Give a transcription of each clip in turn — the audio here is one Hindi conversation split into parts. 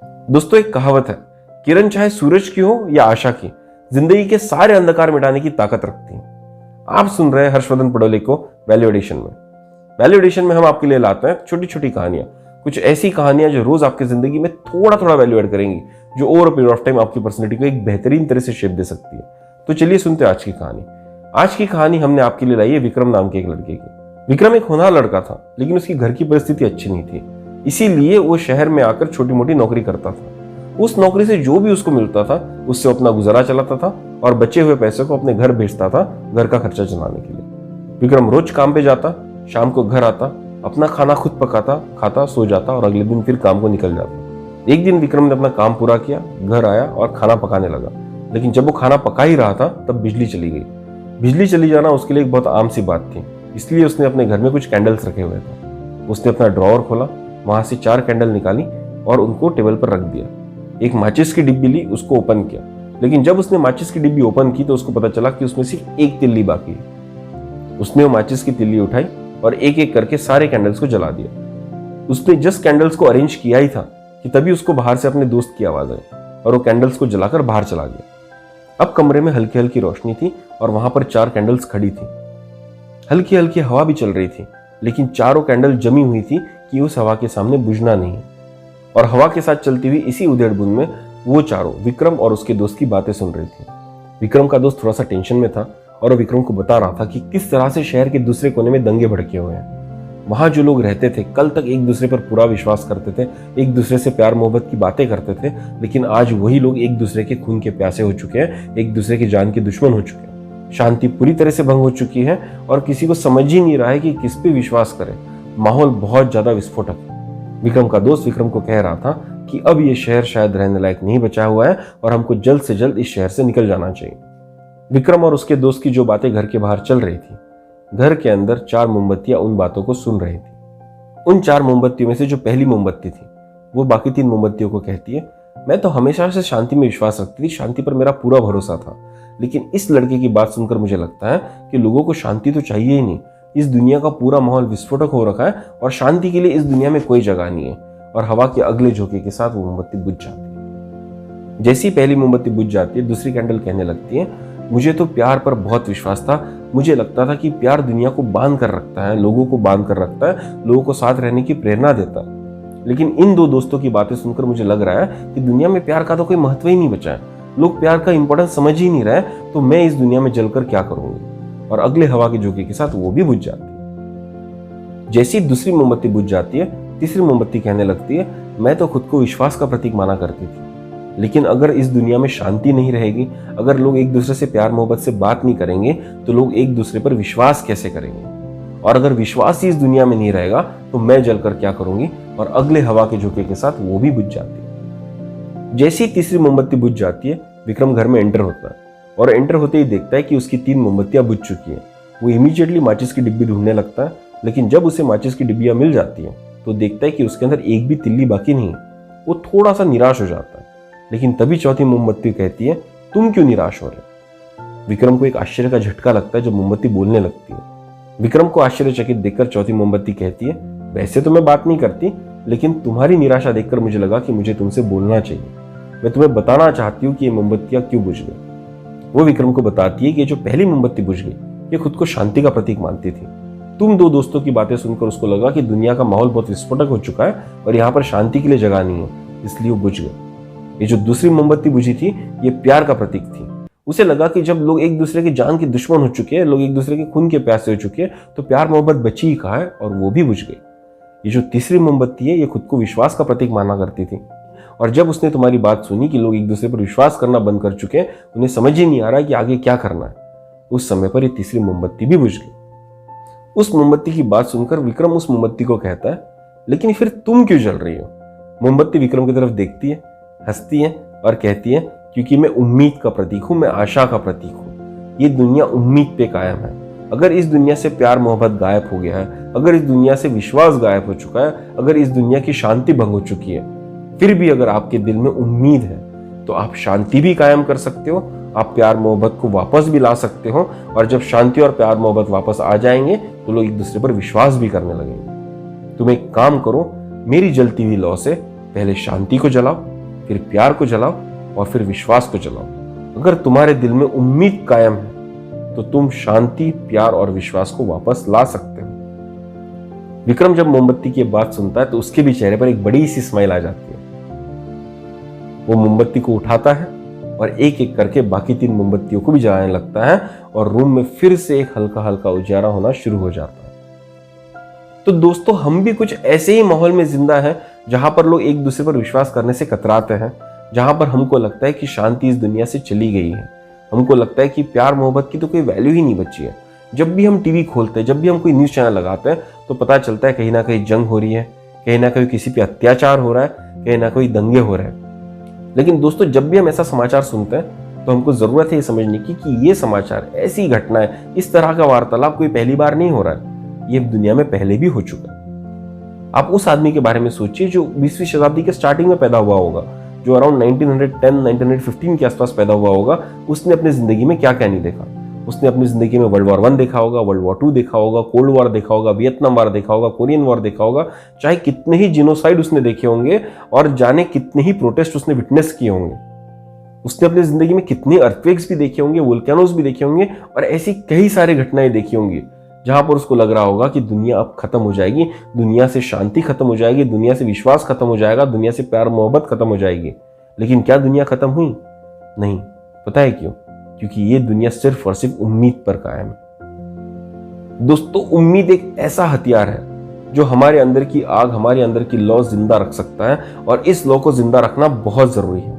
दोस्तों, एक कहावत है, किरण चाहे सूरज की हो या आशा की, जिंदगी के सारे अंधकार मिटाने की ताकत रखती है। आप सुन रहे हैं हर्षवर्धन पडोले को वैल्यू एडिशन में। वैल्यू एडिशन में हम आपके लिए लाते हैं छोटी छोटी कहानियां, कुछ ऐसी कहानियां जो रोज आपकी जिंदगी में थोड़ा थोड़ा वैल्यू ऐड करेंगी, जो ओवर पीरियड ऑफ टाइम आपकी पर्सनैलिटी को एक बेहतरीन तरह से शेप दे सकती है। तो चलिए सुनते हैं आज की कहानी। आज की कहानी हमने आपके लिए लाई है विक्रम नाम के एक लड़के की। विक्रम एक होनहार लड़का था, लेकिन उसकी घर की परिस्थिति अच्छी नहीं थी, इसीलिए वो शहर में आकर छोटी मोटी नौकरी करता था। उस नौकरी से जो भी उसको मिलता था उससे अपना गुजारा चलाता था और बचे हुए पैसे को अपने घर भेजता था घर का खर्चा चलाने के लिए। विक्रम रोज काम पे जाता, शाम को घर आता, अपना खाना खुद पकाता, खाता, सो जाता और अगले दिन फिर काम को निकल जाता। एक दिन विक्रम ने अपना काम पूरा किया, घर आया और खाना पकाने लगा, लेकिन जब वो खाना पका ही रहा था तब बिजली चली गई। बिजली चली जाना उसके लिए एक बहुत आम सी बात थी, इसलिए उसने अपने घर में कुछ कैंडल्स रखे हुए थे। उसने अपना ड्रॉअर खोला, वहां से 4 कैंडल निकाली और उनको टेबल पर रख दिया। एक माचिस की डिब्बी ली, उसको ओपन किया, लेकिन जब उसने माचिस की डिब्बी ओपन की तो उसको पता चला कि उसमें सिर्फ एक तिल्ली बाकी है। उसने वो माचिस की तिल्ली उठाई और एक एक करके सारे कैंडल्स को जला दिया। उसने जस्ट कैंडल्स को अरेंज किया ही था कि तभी उसको बाहर से अपने दोस्त की आवाज आई और वो कैंडल्स को जलाकर बाहर चला गया। अब कमरे में हल्की हल्की रोशनी थी और वहां पर 4 कैंडल्स खड़ी थी। हल्की हल्की हवा भी चल रही थी, लेकिन चारों कैंडल जमी हुई थी कि उस हवा के सामने बुझना नहीं। और हवा के साथ चलती हुई इसी उधेड़ बुन में वो चारों विक्रम और उसके दोस्त की बातें सुन रही थी। विक्रम का दोस्त थोड़ा सा टेंशन में था और वो विक्रम को बता रहा था कि किस तरह से शहर के दूसरे कोने में दंगे भड़के हुए हैं। वहां जो लोग रहते थे कल तक एक दूसरे पर पूरा विश्वास करते थे, एक दूसरे से प्यार मोहब्बत की बातें करते थे, लेकिन आज वही लोग एक दूसरे के खून के प्यासे हो चुके हैं, एक दूसरे की जान के दुश्मन हो चुके हैं। शांति पूरी तरह से भंग हो चुकी है और किसी को समझ ही नहीं रहा है कि किस पे विश्वास करे। माहौल बहुत ज्यादा विस्फोटक है। विक्रम का दोस्त विक्रम को कह रहा था कि अब ये शहर शायद रहने लायक नहीं बचा हुआ है और हमको जल्द से जल्द इस शहर से निकल जाना चाहिए। विक्रम और उसके दोस्त की जो बातें घर के बाहर चल रही थी, घर के अंदर 4 मोमबत्तियां उन बातों को सुन रही थी। उन 4 मोमबत्तियों में से जो पहली मोमबत्ती थी वो बाकी 3 मोमबत्तियों को कहती है, मैं तो हमेशा से शांति में विश्वास रखती थी, शांति पर मेरा पूरा भरोसा था, लेकिन इस लड़के की बात सुनकर मुझे लगता है कि लोगों को शांति तो चाहिए ही नहीं। इस दुनिया का पूरा माहौल विस्फोटक हो रखा है और शांति के लिए इस दुनिया में कोई जगह नहीं है। और हवा के अगले झोंके के साथ वो मोमबत्ती बुझ जाती है। जैसी पहली मोमबत्ती बुझ जाती है, दूसरी कैंडल कहने लगती है, मुझे तो प्यार पर बहुत विश्वास था, मुझे लगता था कि प्यार दुनिया को बांध कर रखता है, लोगों को बांध कर रखता है, लोगों को साथ रहने की प्रेरणा देता है। लेकिन इन 2 दोस्तों की बातें सुनकर मुझे लग रहा है कि दुनिया में प्यार का तो कोई महत्व ही नहीं बचा है, लोग प्यार का इंपॉर्टेंस समझ ही नहीं रहे, तो मैं इस दुनिया में जलकर क्या करूंगी। और अगले हवा के झोंके के साथ वो भी बुझ जाती है। जैसी दूसरी मोमबत्ती बुझ जाती है, तीसरी मोमबत्ती कहने लगती है, मैं तो खुद को विश्वास का प्रतीक माना करती थी, लेकिन अगर इस दुनिया में शांति नहीं रहेगी, अगर लोग एक दूसरे से प्यार मोहब्बत से बात नहीं करेंगे, तो लोग एक दूसरे पर विश्वास कैसे करेंगे। और अगर विश्वास ही इस दुनिया में नहीं रहेगा तो मैं जलकर क्या करूंगी। और अगले हवा के झोंके के साथ वो भी बुझ जाती है। जैसी तीसरी मोमबत्ती बुझ जाती है, विक्रम घर में एंटर होता है और एंटर होते ही देखता है कि उसकी 3 मोमबत्तियां बुझ चुकी है। वो इमीडिएटली माचिस की डिब्बी ढूंढने लगता है, लेकिन जब उसे माचिस की डिब्बियां मिल जाती है तो देखता है कि उसके अंदर एक भी तिल्ली बाकी नहीं है। वो थोड़ा सा निराश हो जाता है, लेकिन तभी चौथी मोमबत्ती कहती है, तुम क्यों निराश हो रहे। विक्रम को एक आश्चर्य का झटका लगता है जब मोमबत्ती बोलने लगती है। विक्रम को आश्चर्यचकित देखकर चौथी मोमबत्ती कहती है, वैसे तो मैं बात नहीं करती, लेकिन तुम्हारी निराशा देखकर मुझे लगा कि मुझे तुमसे बोलना चाहिए। मैं तुम्हें बताना चाहती हूँ कि ये मोमबत्तियां क्यों बुझ गई। वो विक्रम को बताती है कि जो पहली मोमबत्ती बुझ गई ये खुद को शांति का प्रतीक मानती थी। तुम 2 दोस्तों की बातें सुनकर उसको लगा कि दुनिया का माहौल बहुत विस्फोटक हो चुका है और यहाँ पर शांति के लिए जगह नहीं है, इसलिए वो बुझ गई। ये जो दूसरी मोमबत्ती बुझी थी ये प्यार का प्रतीक थी। उसे लगा कि जब लोग एक दूसरे की जान के दुश्मन हो चुके हैं, लोग एक दूसरे के खून के प्यासे हो चुके हैं, तो प्यार मोहब्बत बची ही कहाँ है, और वो भी बुझ गई। ये जो तीसरी मोमबत्ती है ये खुद को विश्वास का प्रतीक माना करती थी, और जब उसने तुम्हारी बात सुनी कि लोग एक दूसरे पर विश्वास करना बंद कर चुके हैं, उन्हें समझ ही नहीं आ रहा कि आगे क्या करना है, उस समय पर ये तीसरी मोमबत्ती भी बुझ गई। उस मोमबत्ती की बात सुनकर विक्रम उस मोमबत्ती को कहता है, लेकिन फिर तुम क्यों जल रही हो। मोमबत्ती विक्रम की तरफ देखती है, हंसती है और कहती है, क्योंकि मैं उम्मीद का प्रतीक हूं, मैं आशा का प्रतीक हूं। ये दुनिया उम्मीद पे कायम है। अगर इस दुनिया से प्यार मोहब्बत गायब हो गया है, अगर इस दुनिया से विश्वास गायब हो चुका है, अगर इस दुनिया की शांति भंग हो चुकी है, फिर भी अगर आपके दिल में उम्मीद है तो आप शांति भी कायम कर सकते हो, आप प्यार मोहब्बत को वापस भी ला सकते हो। और जब शांति और प्यार मोहब्बत वापस आ जाएंगे तो लोग एक दूसरे पर विश्वास भी करने लगेंगे। तुम एक काम करो, मेरी जलती हुई लौ से पहले शांति को जलाओ, फिर प्यार को जलाओ और फिर विश्वास को जलाओ। अगर तुम्हारे दिल में उम्मीद कायम है तो तुम शांति, प्यार और विश्वास को वापस ला सकते हो। विक्रम जब मोमबत्ती की बात सुनता है तो उसके भी चेहरे पर एक बड़ी सी स्माइल आ जाती है। वो मोमबत्ती को उठाता है और एक एक करके बाकी 3 मोमबत्तियों को भी जलाने लगता है और रूम में फिर से एक हल्का हल्का उजाला होना शुरू हो जाता है। तो दोस्तों, हम भी कुछ ऐसे ही माहौल में जिंदा हैं जहां पर लोग एक दूसरे पर विश्वास करने से कतराते हैं, जहां पर हमको लगता है कि शांति इस दुनिया से चली गई है। हमको लगता है कि प्यार मोहब्बत की तो कोई वैल्यू ही नहीं बची है। जब भी हम टीवी खोलते हैं, जब भी हम कोई न्यूज़ चैनल लगाते हैं तो पता चलता है कहीं ना कहीं जंग हो रही है, कहीं ना कहीं किसी पे अत्याचार हो रहा है, कहीं ना कहीं दंगे हो रहे हैं। लेकिन दोस्तों, जब भी हम ऐसा समाचार सुनते हैं तो हमको ज़रूरत है ये समझने की कि ये समाचार, ऐसी घटना है, इस तरह का वार्तालाप कोई पहली बार नहीं हो रहा है, ये दुनिया में पहले भी हो चुका है। आप उस आदमी के बारे में सोचिए जो 20वीं शताब्दी के स्टार्टिंग में पैदा हुआ होगा, जो अराउंड 1910-1915 के आसपास पैदा हुआ होगा। उसने अपनी जिंदगी में क्या क्या नहीं देखा। उसने अपनी जिंदगी में वर्ल्ड वॉर 1 देखा होगा, वर्ल्ड वॉर 2 देखा होगा, कोल्ड वॉर देखा होगा, वियतनाम वॉर देखा होगा, कोरियन वॉर देखा होगा, चाहे कितने ही जिनोसाइड उसने देखे होंगे और जाने कितने ही प्रोटेस्ट उसने विटनेस किए होंगे। उसने अपनी जिंदगी में कितने अर्थक्वेक्स भी देखे होंगे, वोल्केनोज भी देखे होंगे और ऐसी कई सारी घटनाएं देखी होंगी जहां पर उसको लग रहा होगा कि दुनिया अब खत्म हो जाएगी, दुनिया से शांति खत्म हो जाएगी, दुनिया से विश्वास खत्म हो जाएगा, दुनिया से प्यार मोहब्बत खत्म हो जाएगी। लेकिन क्या दुनिया खत्म हुई? नहीं। पता है क्यों? क्योंकि ये दुनिया सिर्फ और सिर्फ उम्मीद पर कायम है। दोस्तों, उम्मीद एक ऐसा हथियार है जो हमारे अंदर की आग, हमारे अंदर की लौ जिंदा रख सकता है और इस लौ को जिंदा रखना बहुत जरूरी है।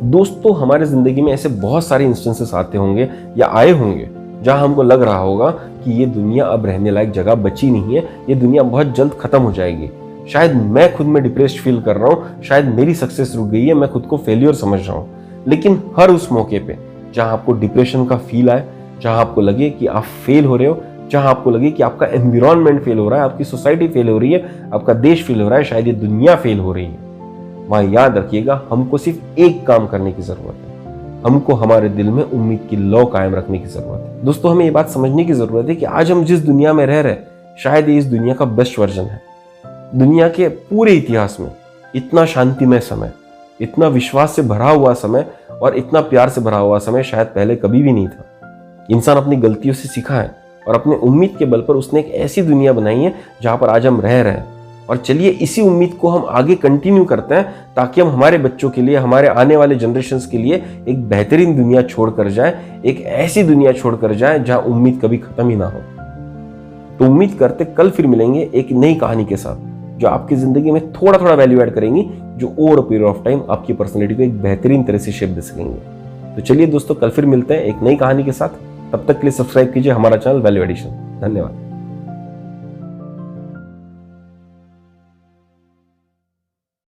दोस्तों, हमारे जिंदगी में ऐसे बहुत सारे इंस्टेंसेस आते होंगे या आए होंगे जहां हमको लग रहा होगा कि ये दुनिया अब रहने लायक जगह बची नहीं है, ये दुनिया बहुत जल्द खत्म हो जाएगी। शायद मैं खुद में डिप्रेस्ड फील कर रहा हूँ, शायद मेरी सक्सेस रुक गई है, मैं खुद को फेलियर समझ रहा हूँ। लेकिन हर उस मौके पे जहां आपको डिप्रेशन का फील आए, जहां आपको लगे कि आप फेल हो रहे हो, जहां आपको लगे कि आपका एनवायरनमेंट फेल हो रहा है, आपकी सोसाइटी फेल हो रही है, आपका देश फेल हो रहा है, शायद ये दुनिया फेल हो रही है, वहां याद रखिएगा हमको सिर्फ एक काम करने की जरूरत है। हमको हमारे दिल में उम्मीद की लौ कायम रखने की जरूरत है। दोस्तों, हमें ये बात समझने की जरूरत है कि आज हम जिस दुनिया में रह रहे हैं, शायद ये इस दुनिया का बेस्ट वर्जन है। दुनिया के पूरे इतिहास में इतना शांतिमय समय, इतना विश्वास से भरा हुआ समय और इतना प्यार से भरा हुआ समय शायद पहले कभी भी नहीं था। इंसान अपनी गलतियों से सीखा है और अपने उम्मीद के बल पर उसने एक ऐसी दुनिया बनाई है जहां पर आज हम रह रहे हैं। और चलिए इसी उम्मीद को हम आगे कंटिन्यू करते हैं ताकि हम हमारे बच्चों के लिए, हमारे आने वाले जनरेशन्स के लिए एक बेहतरीन दुनिया छोड़ कर जाए, एक ऐसी दुनिया छोड़ कर जाए जहां उम्मीद कभी खत्म ही ना हो। तो उम्मीद करते कल फिर मिलेंगे एक नई कहानी के साथ जो आपकी जिंदगी में थोड़ा थोड़ा वैल्यू ऐड करेंगी, जो over a period of time आपकी पर्सनैलिटी को एक बेहतरीन तरह से शेप दे सकेंगे। तो चलिए दोस्तों, कल फिर मिलते हैं एक नई कहानी के साथ। तब तक के लिए सब्सक्राइब कीजिए हमारा चैनल वैल्यू एडिशन। धन्यवाद।